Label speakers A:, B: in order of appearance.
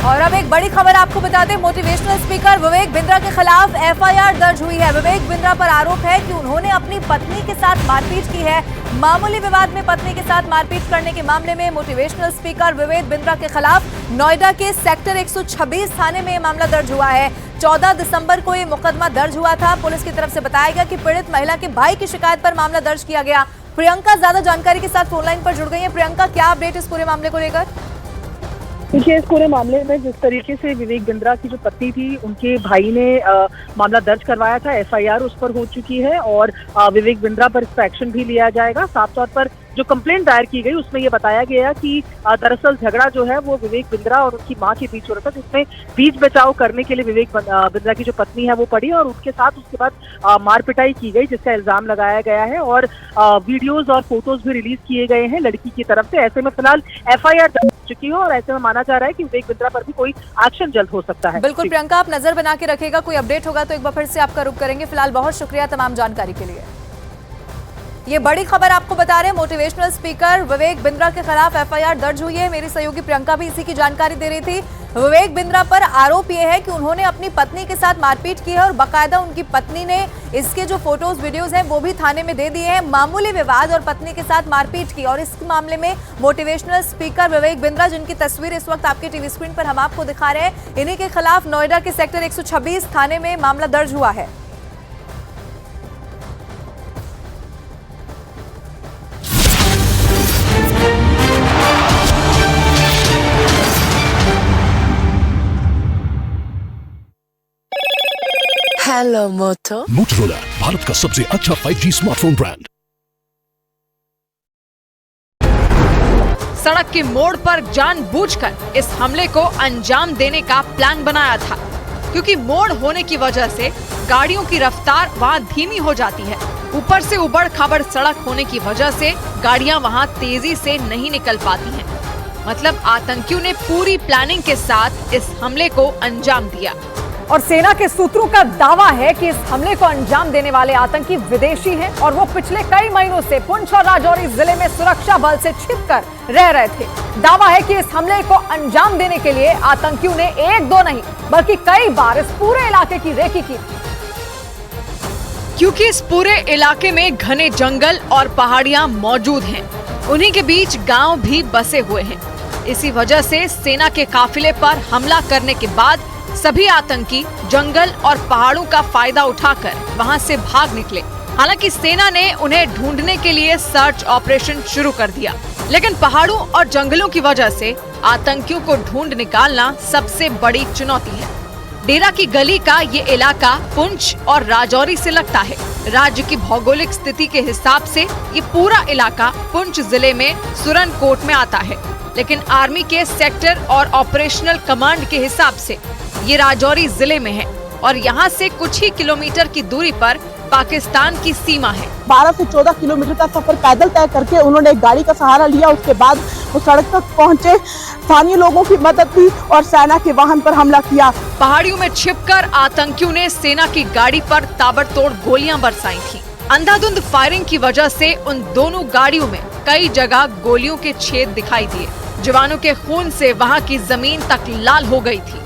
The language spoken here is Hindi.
A: और अब एक बड़ी खबर आपको बता दें, मोटिवेशनल स्पीकर विवेक बिंद्रा के खिलाफ एफआईआर दर्ज हुई है। विवेक बिंद्रा पर आरोप है कि उन्होंने अपनी पत्नी के साथ मारपीट की है। मामूली विवाद में पत्नी के साथ मारपीट करने के मामले में मोटिवेशनल स्पीकर विवेक बिंद्रा के खिलाफ नोएडा के सेक्टर 126 थाने में मामला दर्ज हुआ है। 14 दिसंबर को ये मुकदमा दर्ज हुआ था। पुलिस की तरफ से बताया गया कि पीड़ित महिला के भाई की शिकायत पर मामला दर्ज किया गया। प्रियंका ज्यादा जानकारी के साथ फोनलाइन पर जुड़ गई है। प्रियंका, क्या अपडेट इस पूरे मामले को लेकर?
B: देखिए, इस पूरे मामले में जिस तरीके से विवेक बिंद्रा की जो पत्नी थी, उनके भाई ने मामला दर्ज करवाया था, एफआईआर उस पर हो चुकी है और विवेक बिंद्रा पर इस पर एक्शन भी लिया जाएगा। साफ तौर पर जो कंप्लेंट दायर की गई उसमें ये बताया गया कि दरअसल झगड़ा जो है वो विवेक बिंद्रा और उनकी मां के बीच हो रहा था, जिसमें बीच बचाव करने के लिए विवेक बिंद्रा की जो पत्नी है वो पड़ी और उनके साथ उसके बाद मार पिटाई की गई, जिसका इल्जाम लगाया गया है और वीडियोज और फोटोज भी रिलीज किए गए हैं लड़की की तरफ से। ऐसे में फिलहाल एफआईआर दर्ज हो चुकी है और ऐसे में माना जा रहा है कि विवेक बिंद्रा पर भी कोई एक्शन जल्द हो सकता है।
A: बिल्कुल प्रियंका, आप नजर बना के रखेगा, कोई अपडेट होगा तो एक बार फिर से आपका रुख करेंगे। फिलहाल बहुत शुक्रिया तमाम जानकारी के लिए। ये बड़ी खबर आपको बता रहे हैं, मोटिवेशनल स्पीकर विवेक बिंद्रा के खिलाफ एफआईआर दर्ज हुई है। मेरी सहयोगी प्रियंका भी इसी की जानकारी दे रही थी। विवेक बिंद्रा पर आरोप यह है कि उन्होंने अपनी पत्नी के साथ मारपीट की है और बाकायदा उनकी पत्नी ने इसके जो फोटोज वीडियोज हैं वो भी थाने में दे दिए हैं। मामूली विवाद और पत्नी के साथ मारपीट की और इस मामले में मोटिवेशनल स्पीकर विवेक बिंद्रा, जिनकी तस्वीर इस वक्त आपके टीवी स्क्रीन पर हम आपको दिखा रहे हैं, इन्हीं के खिलाफ नोएडा के सेक्टर 126 थाने में मामला दर्ज हुआ है।
C: हेलो मोटो।
D: मोटोरोला, भारत का सबसे अच्छा 5G स्मार्टफोन ब्रांड।
E: सड़क के मोड़ पर जानबूझकर इस हमले को अंजाम देने का प्लान बनाया था, क्योंकि मोड़ होने की वजह से गाड़ियों की रफ्तार वहां धीमी हो जाती है। ऊपर से उबड़ खाबड़ सड़क होने की वजह से गाड़ियां वहां तेजी से नहीं निकल पाती हैं। मतलब आतंकियों ने पूरी प्लानिंग के साथ इस हमले को अंजाम दिया।
A: और सेना के सूत्रों का दावा है कि इस हमले को अंजाम देने वाले आतंकी विदेशी हैं और वो पिछले कई महीनों से पुंछ और राजौरी जिले में सुरक्षा बल से छिपकर रह रहे थे। दावा है कि इस हमले को अंजाम देने के लिए आतंकियों ने एक दो नहीं बल्कि कई बार इस पूरे इलाके की रेकी की,
E: क्योंकि इस पूरे इलाके में घने जंगल और पहाड़ियां मौजूद हैं। उन्हीं के बीच गांव भी बसे हुए हैं। इसी वजह से सेना के काफिले पर हमला करने के बाद सभी आतंकी जंगल और पहाड़ों का फायदा उठाकर वहां से भाग निकले। हालांकि सेना ने उन्हें ढूंढने के लिए सर्च ऑपरेशन शुरू कर दिया, लेकिन पहाड़ों और जंगलों की वजह से आतंकियों को ढूंढ निकालना सबसे बड़ी चुनौती है। डेरा की गली का ये इलाका पुंछ और राजौरी से लगता है। राज्य की भौगोलिक स्थिति के हिसाब से ये पूरा इलाका पुंछ जिले में सुरनकोट में आता है, लेकिन आर्मी के सेक्टर और ऑपरेशनल कमांड के हिसाब से ये राजौरी जिले में है और यहाँ से कुछ ही किलोमीटर की दूरी पर पाकिस्तान की सीमा है।
F: 12 से 14 किलोमीटर का सफर पैदल तय करके उन्होंने एक गाड़ी का सहारा लिया। उसके बाद वो सड़क तक पहुँचे, स्थानीय लोगों की मदद ली और सेना के वाहन पर हमला किया।
E: पहाड़ियों में छिपकर आतंकियों ने सेना की गाड़ी पर ताबड़तोड़ गोलियां बरसाई थी। अंधाधुंध फायरिंग की वजह से उन दोनों गाड़ियों में कई जगह गोलियों के छेद दिखाई दिए। जवानों के खून से वहाँ की जमीन तक लाल हो गई थी।